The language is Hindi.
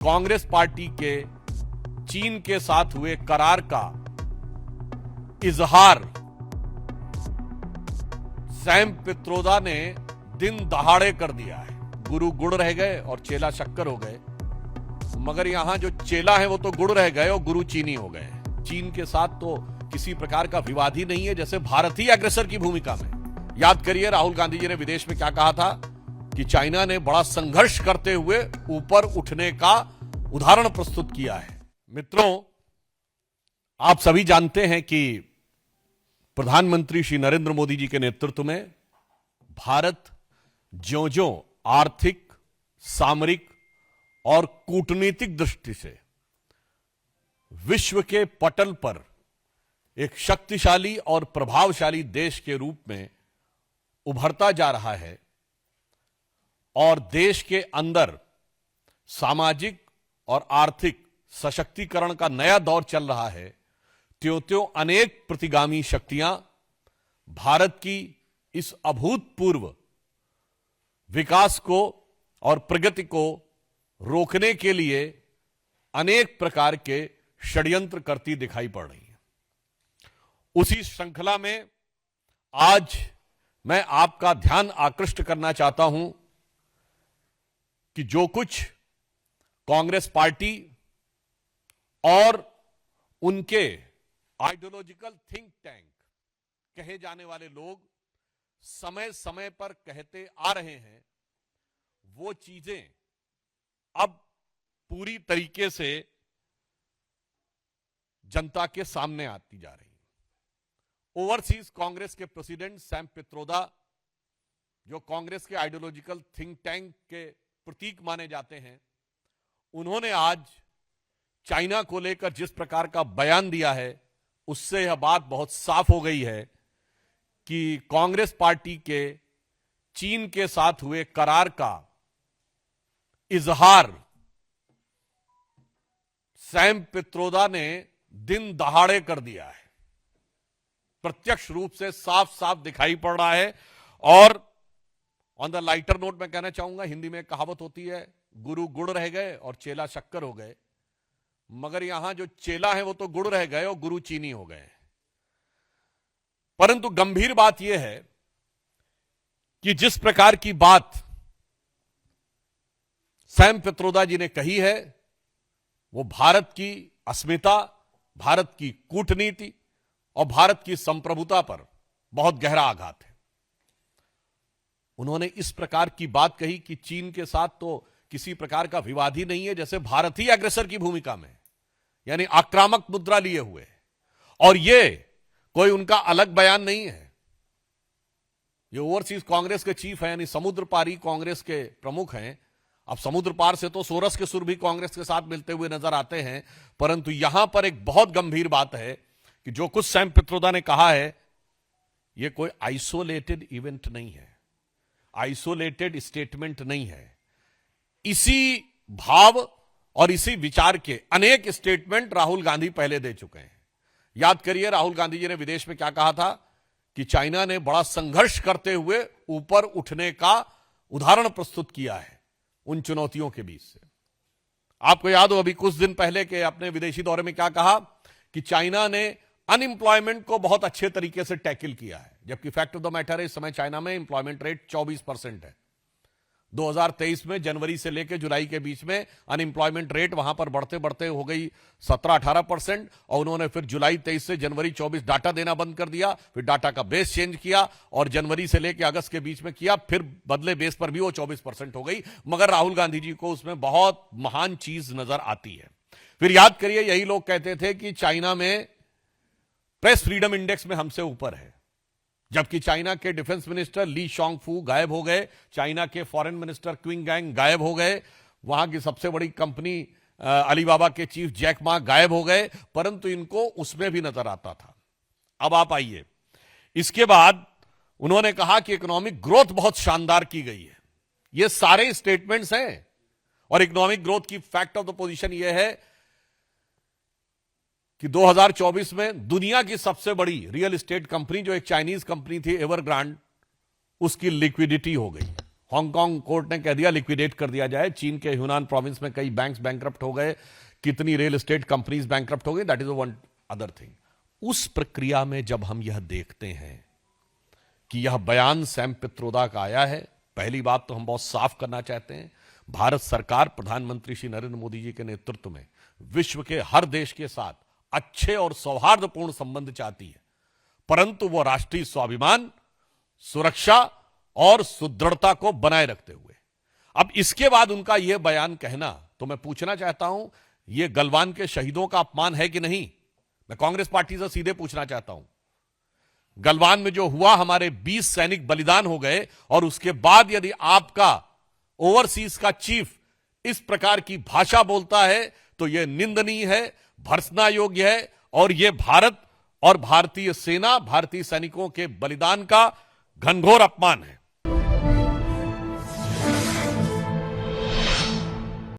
कांग्रेस पार्टी के चीन के साथ हुए करार का इजहार सैम पित्रोदा ने दिन दहाड़े कर दिया है। गुरु गुड़ रह गए और चेला शक्कर हो गए, मगर यहां जो चेला है वो तो गुड़ रह गए और गुरु चीनी हो गए। चीन के साथ तो किसी प्रकार का विवाद ही नहीं है, जैसे भारत ही अग्रेसर की भूमिका में। याद करिए राहुल गांधी जी ने विदेश में क्या कहा था कि चाइना ने बड़ा संघर्ष करते हुए ऊपर उठने का उदाहरण प्रस्तुत किया है। मित्रों, आप सभी जानते हैं कि प्रधानमंत्री श्री नरेंद्र मोदी जी के नेतृत्व में भारत ज्यों-ज्यों आर्थिक, सामरिक और कूटनीतिक दृष्टि से विश्व के पटल पर एक शक्तिशाली और प्रभावशाली देश के रूप में उभरता जा रहा है और देश के अंदर सामाजिक और आर्थिक सशक्तिकरण का नया दौर चल रहा है, त्यों-त्यों अनेक प्रतिगामी शक्तियां भारत की इस अभूतपूर्व विकास को और प्रगति को रोकने के लिए अनेक प्रकार के षड्यंत्र करती दिखाई पड़ रही है। उसी श्रृंखला में आज मैं आपका ध्यान आकृष्ट करना चाहता हूं कि जो कुछ कांग्रेस पार्टी और उनके आइडियोलॉजिकल थिंक टैंक कहे जाने वाले लोग समय समय पर कहते आ रहे हैं, वो चीजें अब पूरी तरीके से जनता के सामने आती जा रही है। ओवरसीज कांग्रेस के प्रेसिडेंट सैम पित्रोदा, जो कांग्रेस के आइडियोलॉजिकल थिंक टैंक के प्रतीक माने जाते हैं, उन्होंने आज चाइना को लेकर जिस प्रकार का बयान दिया है, उससे यह बात बहुत साफ हो गई है कि कांग्रेस पार्टी के चीन के साथ हुए करार का इजहार सैम पित्रोदा ने दिन दहाड़े कर दिया है। प्रत्यक्ष रूप से साफ साफ दिखाई पड़ रहा है। और ऑन द लाइटर नोट मैं कहना चाहूंगा, हिंदी में कहावत होती है, गुरु गुड़ रह गए और चेला शक्कर हो गए, मगर यहां जो चेला है वो तो गुड़ रह गए और गुरु चीनी हो गए। परंतु गंभीर बात यह है कि जिस प्रकार की बात सैम पित्रोदा जी ने कही है, वो भारत की अस्मिता, भारत की कूटनीति और भारत की संप्रभुता पर बहुत गहरा आघात है। उन्होंने इस प्रकार की बात कही कि चीन के साथ तो किसी प्रकार का विवाद ही नहीं है, जैसे भारत ही अग्रेसर की भूमिका में, यानी आक्रामक मुद्रा लिए हुए। और यह कोई उनका अलग बयान नहीं है। ये ओवरसीज कांग्रेस के चीफ हैं, यानी समुद्र पारी कांग्रेस के प्रमुख हैं। अब समुद्र पार से तो सोरस के सुर भी कांग्रेस के साथ मिलते हुए नजर आते हैं, परंतु यहां पर एक बहुत गंभीर बात है कि जो कुछ सैम पित्रोदा ने कहा है, यह कोई आइसोलेटेड इवेंट नहीं है, आइसोलेटेड स्टेटमेंट नहीं है। इसी भाव और इसी विचार के अनेक स्टेटमेंट राहुल गांधी पहले दे चुके हैं। याद करिए राहुल गांधी जी ने विदेश में क्या कहा था कि चाइना ने बड़ा संघर्ष करते हुए ऊपर उठने का उदाहरण प्रस्तुत किया है उन चुनौतियों के बीच से। आपको याद हो अभी कुछ दिन पहले के अपने विदेशी दौरे में क्या कहा कि चाइना ने अनएम्प्लॉयमेंट को बहुत अच्छे तरीके से टैकल किया है, जबकि फैक्ट ऑफ द मैटर है इस समय चाइना में एम्प्लॉयमेंट रेट 24% है। 2023 में जनवरी से लेकर जुलाई के बीच में अनएम्प्लॉयमेंट रेट वहां पर बढ़ते बढ़ते हो गई 17-18%, और उन्होंने फिर जुलाई 23 से जनवरी 24 डाटा देना बंद कर दिया, फिर डाटा का बेस चेंज किया और जनवरी से लेकर अगस्त के बीच में किया, फिर बदले बेस पर भी वो 24% हो गई। मगर राहुल गांधी जी को उसमें बहुत महान चीज नजर आती है। फिर याद करिए यही लोग कहते थे कि चाइना में प्रेस फ्रीडम इंडेक्स में हमसे ऊपर है, जबकि चाइना के डिफेंस मिनिस्टर ली शॉन्गफू गायब हो गए, चाइना के फॉरेन मिनिस्टर क्विंग गैंग गायब हो गए, वहां की सबसे बड़ी कंपनी अलीबाबा के चीफ जैक मा गायब हो गए, परंतु इनको उसमें भी नजर आता था। अब आप आइए, इसके बाद उन्होंने कहा कि इकोनॉमिक ग्रोथ बहुत शानदार की गई है। ये सारे स्टेटमेंट्स हैं, और इकोनॉमिक ग्रोथ की फैक्ट ऑफ द पोजीशन यह है कि 2024 में दुनिया की सबसे बड़ी रियल एस्टेट कंपनी, जो एक चाइनीज कंपनी थी एवरग्रांड, उसकी लिक्विडिटी हो गई। हांगकांग कोर्ट ने कह दिया लिक्विडेट कर दिया जाए। चीन के ह्यूनान प्रोविंस में कई बैंक्स बैंकरप्ट हो गए, कितनी रियल एस्टेट कंपनीज बैंकरप्ट हो गई, that is one other thing. उस प्रक्रिया में जब हम यह देखते हैं कि यह बयान सैम पित्रोदा का आया है, पहली बात तो हम बहुत साफ करना चाहते हैं, भारत सरकार प्रधानमंत्री श्री नरेंद्र मोदी जी के नेतृत्व में विश्व के हर देश के साथ अच्छे और सौहार्दपूर्ण संबंध चाहती है, परंतु वह राष्ट्रीय स्वाभिमान, सुरक्षा और सुदृढ़ता को बनाए रखते हुए। अब इसके बाद उनका यह बयान कहना, तो मैं पूछना चाहता हूं, यह गलवान के शहीदों का अपमान है कि नहीं? मैं कांग्रेस पार्टी से सीधे पूछना चाहता हूं। गलवान में जो हुआ, हमारे 20 सैनिक बलिदान हो गए, और उसके बाद यदि आपका ओवरसीज का चीफ इस प्रकार की भाषा बोलता है तो यह निंदनीय है, भर्त्सना योग्य है, और यह भारत और भारतीय सेना, भारतीय सैनिकों के बलिदान का घनघोर अपमान है।